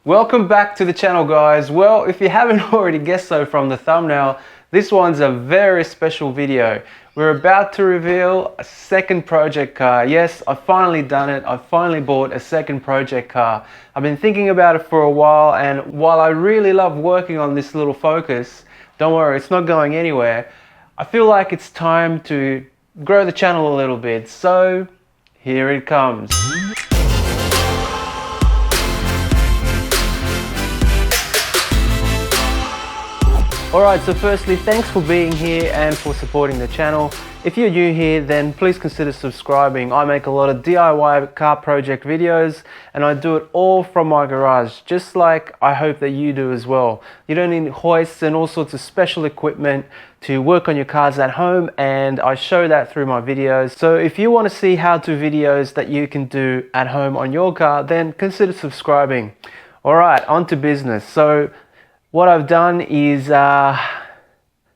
Welcome back to the channel, guys. Well, if you haven't already guessed so from the thumbnail, this one's a very special video. We're about to reveal a second project car. Yes, I've finally done it. I've finally bought a second project car. I've been thinking about it for a while, and while I really love working on this little Focus, don't worry, it's not going anywhere. I feel like it's time to grow the channel a little bit, so here it comes. Alright, so firstly, thanks for being here and for supporting the channel. If you're new here, then please consider subscribing. I make a lot of DIY car project videos and I do it all from my garage, just like I hope that you do as well. You don't need hoists and all sorts of special equipment to work on your cars at home, and I show that through my videos. So if you want to see how-to videos that you can do at home on your car, then consider subscribing. Alright, on to business. So what I've done is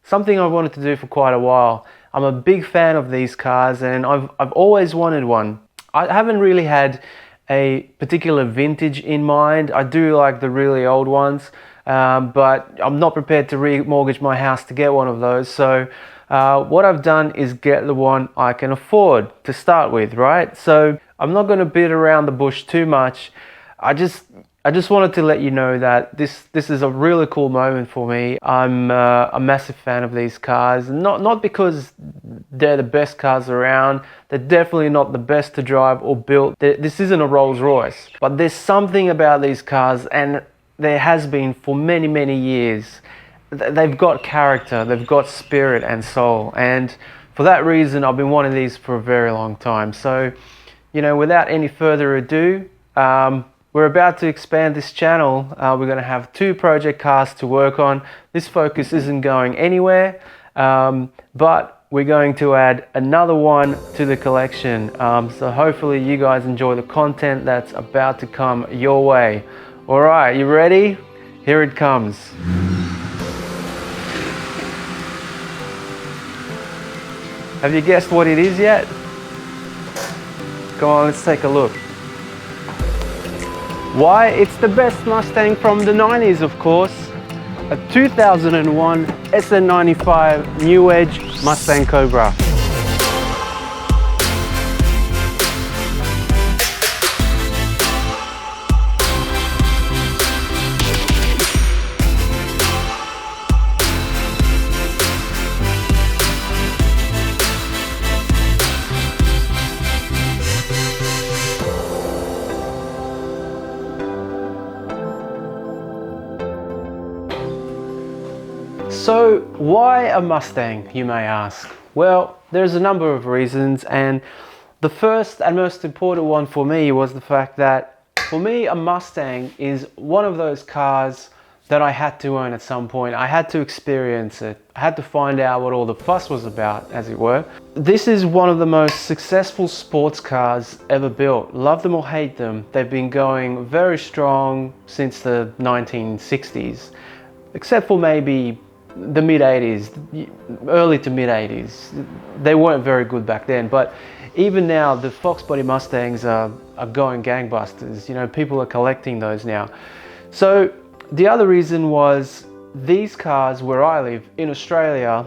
something I've wanted to do for quite a while. I'm a big fan of these cars and I've always wanted one. I haven't really had a particular vintage in mind. I do like the really old ones, but I'm not prepared to remortgage my house to get one of those. So what I've done is get the one I can afford to start with, right? So I'm not going to beat around the bush too much. I just wanted to let you know that this is a really cool moment for me. I'm a massive fan of these cars, not because they're the best cars around. They're definitely not the best to drive or build. This isn't a Rolls Royce, but there's something about these cars, and there has been for many, many years. They've got character, they've got spirit and soul, and for that reason I've been wanting these for a very long time. So, you know, without any further ado, we're about to expand this channel. We're going to have 2 project cars to work on. This Focus isn't going anywhere, but we're going to add another one to the collection. So hopefully you guys enjoy the content that's about to come your way. All right, you ready? Here it comes. Have you guessed what it is yet? Come on, let's take a look. Why? It's the best Mustang from the 90s, of course. A 2001 SN95 New Edge Mustang Cobra. So why a Mustang, you may ask? Well, there's a number of reasons, and the first and most important one for me was the fact that for me a Mustang is one of those cars that I had to own at some point. I had to experience it. I had to find out what all the fuss was about, as it were. This is one of the most successful sports cars ever built. Love them or hate them, they've been going very strong since the 1960s, except for maybe the mid-80s, early to mid-80s. They weren't very good back then, but even now the Fox body Mustangs are going gangbusters. You know, people are collecting those now. So the other reason was these cars where I live in Australia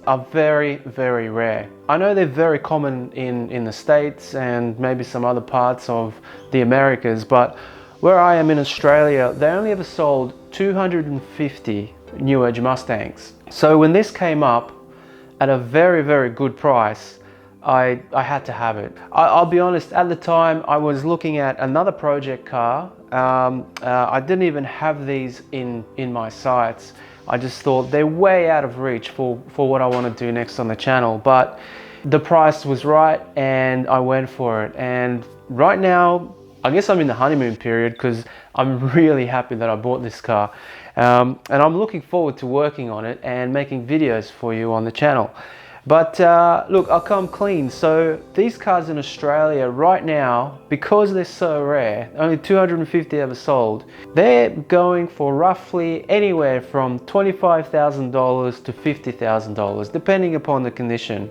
are very, very rare. I know they're very common in the States and maybe some other parts of the Americas, but where I am in Australia, they only ever sold 250 New Edge Mustangs. So when this came up at a very, very good price, I had to have it. I'll be honest, at the time I was looking at another project car. I didn't even have these in my sights. I just thought they're way out of reach for what I want to do next on the channel. But the price was right and I went for it. And right now, I guess I'm in the honeymoon period because I'm really happy that I bought this car. And I'm looking forward to working on it and making videos for you on the channel. But look, I'll come clean. So these cars in Australia right now, because they're so rare, only 250 ever sold, they're going for roughly anywhere from $25,000 to $50,000, depending upon the condition.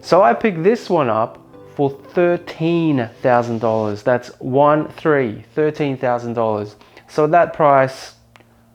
So I picked this one up for $13,000. That's $13,000. So at that price,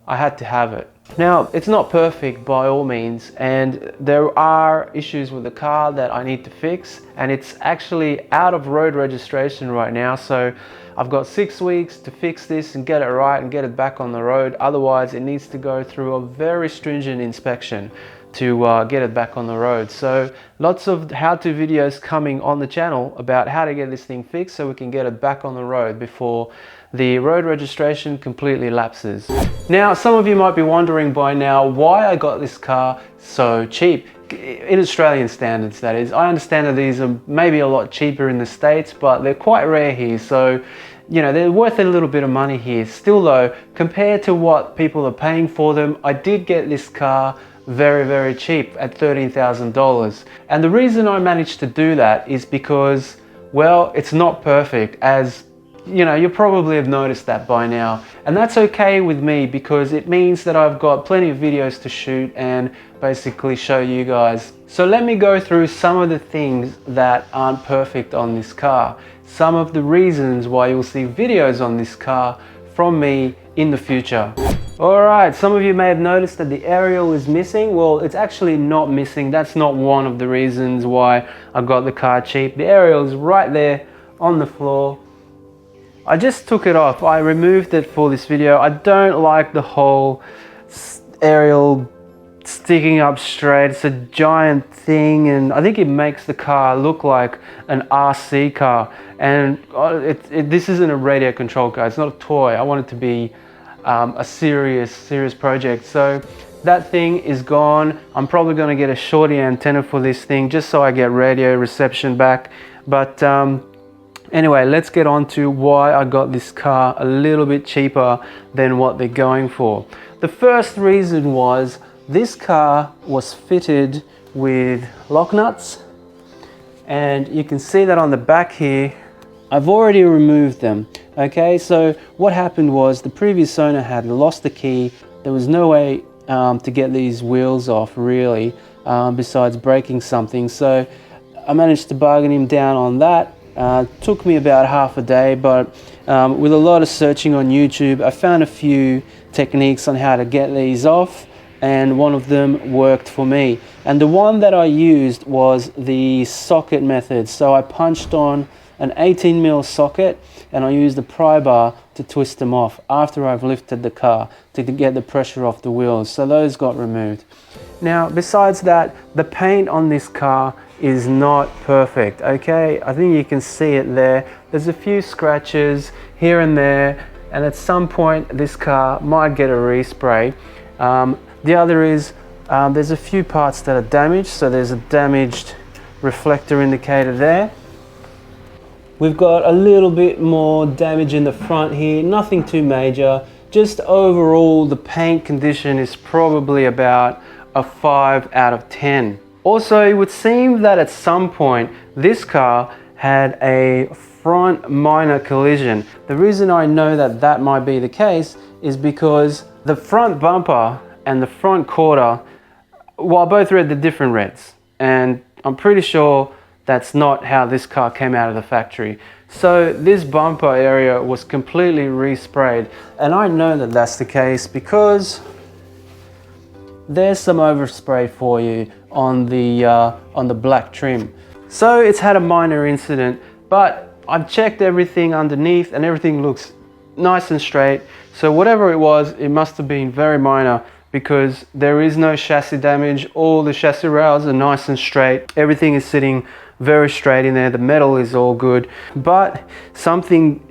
I had to have it. Now, it's not perfect by all means, and there are issues with the car that I need to fix, and it's actually out of road registration right now, so I've got 6 weeks to fix this and get it right and get it back on the road. Otherwise, it needs to go through a very stringent inspection to get it back on the road. So lots of how-to videos coming on the channel about how to get this thing fixed so we can get it back on the road before the road registration completely lapses. Now, some of you might be wondering by now why I got this car so cheap. In Australian standards, that is. I understand that these are maybe a lot cheaper in the States, but they're quite rare here. So, you know, they're worth a little bit of money here. Still though, compared to what people are paying for them, I did get this car very, very cheap at $13,000. And the reason I managed to do that is because, well, it's not perfect, as you know, you probably have noticed that by now. And that's okay with me because it means that I've got plenty of videos to shoot and basically show you guys. So let me go through some of the things that aren't perfect on this car. Some of the reasons why you'll see videos on this car from me in the future. Alright, some of you may have noticed that the aerial is missing. Well, it's actually not missing. That's not one of the reasons why I got the car cheap. The aerial is right there on the floor. I just took it off. I removed it for this video. I don't like the whole aerial sticking up straight. It's a giant thing, and I think it makes the car look like an RC car. And this isn't a radio control car. It's not a toy. I want it to be a serious project. So that thing is gone. I'm probably going to get a shorty antenna for this thing just so I get radio reception back. But anyway, let's get on to why I got this car a little bit cheaper than what they're going for. The first reason was this car was fitted with lock nuts, and you can see that on the back here. I've already removed them. Okay, so what happened was the previous owner had lost the key. There was no way to get these wheels off really, besides breaking something. So I managed to bargain him down on that. Took me about half a day, but with a lot of searching on YouTube, I found a few techniques on how to get these off, and one of them worked for me. And the one that I used was the socket method. So I punched on an 18mm socket and I used the pry bar to twist them off after I've lifted the car to get the pressure off the wheels. So those got removed. Now, besides that, the paint on this car is not perfect. Okay, I think you can see it there. There's a few scratches here and there, and at some point this car might get a respray. The other is there's a few parts that are damaged. So there's a damaged reflector indicator there. We've got a little bit more damage in the front here, nothing too major. Just overall, the paint condition is probably about a 5 out of 10. Also, it would seem that at some point this car had a front minor collision. The reason I know that that might be the case is because the front bumper and the front quarter, well, both read the different reds, and I'm pretty sure that's not how this car came out of the factory. So this bumper area was completely resprayed, and I know that that's the case because there's some overspray for you on the black trim. So it's had a minor incident, but I've checked everything underneath and everything looks nice and straight. So whatever it was, it must have been very minor because there is no chassis damage. All the chassis rails are nice and straight. Everything is sitting very straight in there. The metal is all good, but something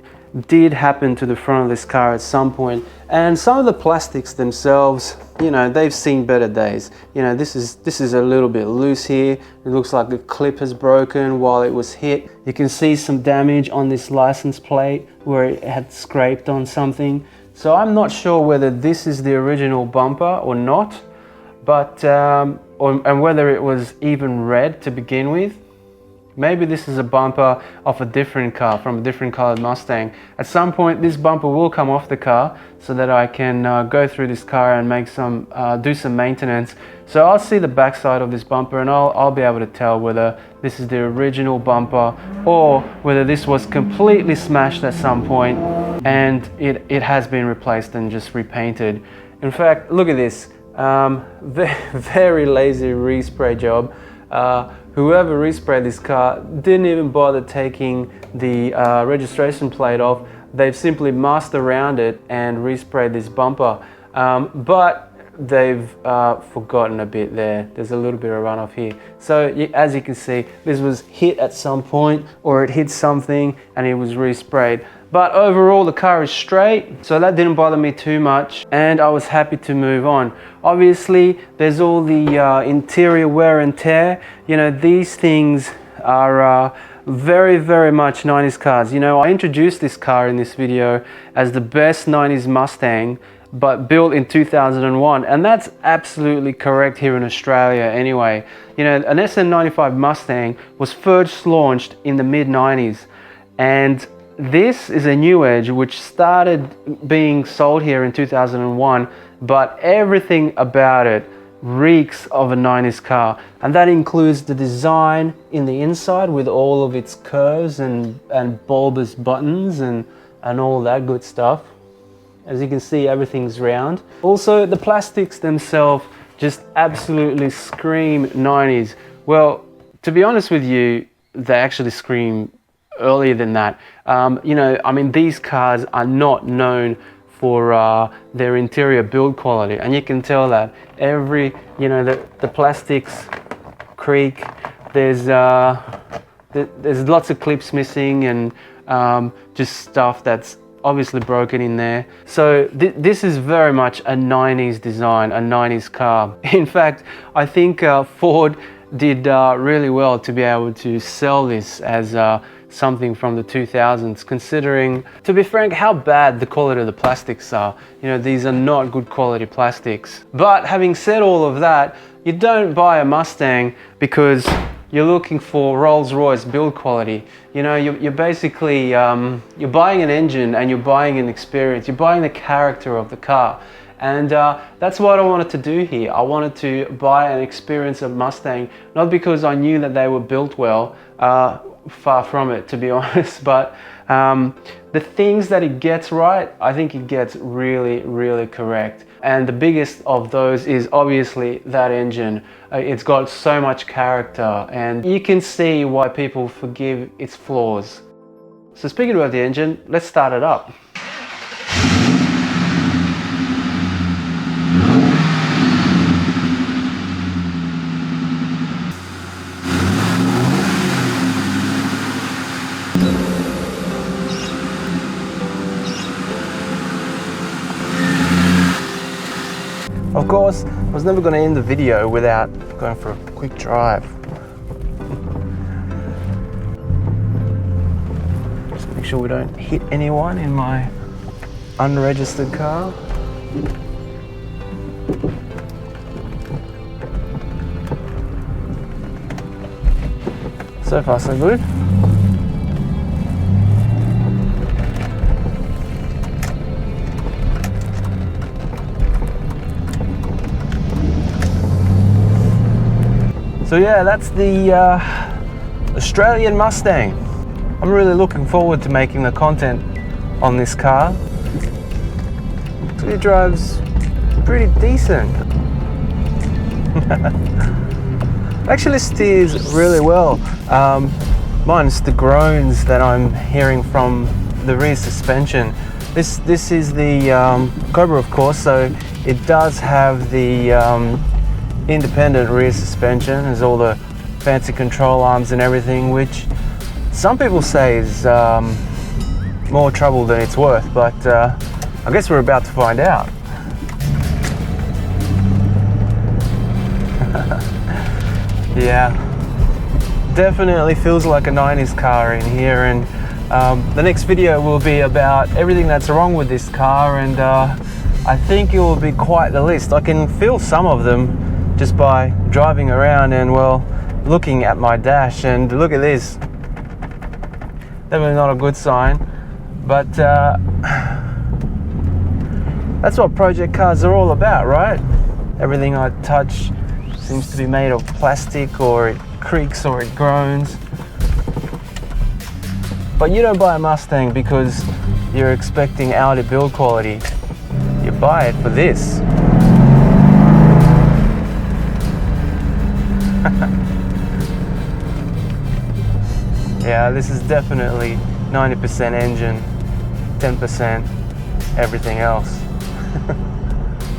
did happen to the front of this car at some point, and some of the plastics themselves, you know, they've seen better days. You know, this is a little bit loose here. It looks like the clip has broken while it was hit. You can see some damage on this license plate where it had scraped on something. So I'm not sure whether this is the original bumper or not, but and whether it was even red to begin with. maybe this is a bumper of a different car, from a different colored Mustang. At some point this bumper will come off the car so that I can go through this car and make some do some maintenance. So I'll see the backside of this bumper and I'll be able to tell whether this is the original bumper or whether this was completely smashed at some point and it has been replaced and just repainted. In fact, look at this. Very lazy respray job. Whoever resprayed this car didn't even bother taking the registration plate off. They've simply masked around it and resprayed this bumper. But they've forgotten a bit there. There's a little bit of runoff here. So as you can see, this was hit at some point, or it hit something and it was resprayed. But overall the car is straight, so that didn't bother me too much and I was happy to move on. Obviously there's all the interior wear and tear. You know, these things are very, very much 90s cars. You know, I introduced this car in this video as the best 90s Mustang, but built in 2001, and that's absolutely correct here in Australia anyway. You know, an SM95 Mustang was first launched in the mid-90s, and this is a new Edge which started being sold here in 2001, but everything about it reeks of a 90s car, and that includes the design in the inside with all of its curves and bulbous buttons and all that good stuff. As you can see, everything's round. Also, the plastics themselves just absolutely scream 90s. Well, to be honest with you, they actually scream earlier than that. You know, I mean, these cars are not known for their interior build quality, and you can tell that every, you know, the plastics creak. There's lots of clips missing and just stuff that's obviously broken in there. So this is very much a 90s design, a 90s car. In fact, I think Ford did really well to be able to sell this as something from the 2000s, considering, to be frank, how bad the quality of the plastics are. You know, these are not good quality plastics. But having said all of that, you don't buy a Mustang because you're looking for Rolls-Royce build quality. You know, you're basically, you're buying an engine and you're buying an experience. You're buying the character of the car. And that's what I wanted to do here. I wanted to buy an experience of Mustang, not because I knew that they were built well, far from it, to be honest, but the things that it gets right, I think it gets really, really correct. And the biggest of those is obviously that engine. It's got so much character, and you can see why people forgive its flaws. So speaking about the engine, let's start it up. Of course, I was never going to end the video without going for a quick drive. Just make sure we don't hit anyone in my unregistered car. So far, so good. So yeah, that's the Australian Mustang. I'm really looking forward to making the content on this car. It drives pretty decent. Actually steers really well. Minus the groans that I'm hearing from the rear suspension. This is the Cobra, of course, so it does have the independent rear suspension. There's all the fancy control arms and everything, which some people say is more trouble than it's worth, but I guess we're about to find out. Yeah, definitely feels like a 90s car in here, and the next video will be about everything that's wrong with this car, and I think it will be quite the list. I can feel some of them just by driving around, and well, looking at my dash, and look at this. Definitely not a good sign, but that's what project cars are all about, right? Everything I touch seems to be made of plastic, or it creaks or it groans. But you don't buy a Mustang because you're expecting Audi build quality. You buy it for this. Yeah, this is definitely 90% engine, 10% everything else.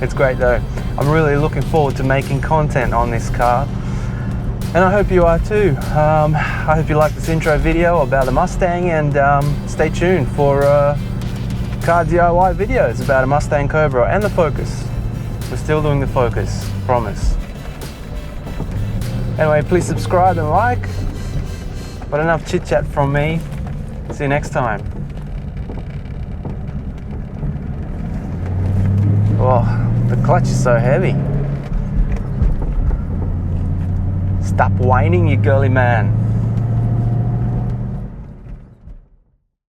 It's great though. I'm really looking forward to making content on this car, and I hope you are too. I hope you like this intro video about the Mustang, and stay tuned for car DIY videos about a Mustang Cobra and the Focus. We're still doing the Focus, promise. Anyway, please subscribe and like. But enough chit chat from me. See you next time. Oh, the clutch is so heavy. Stop whining, you girly man.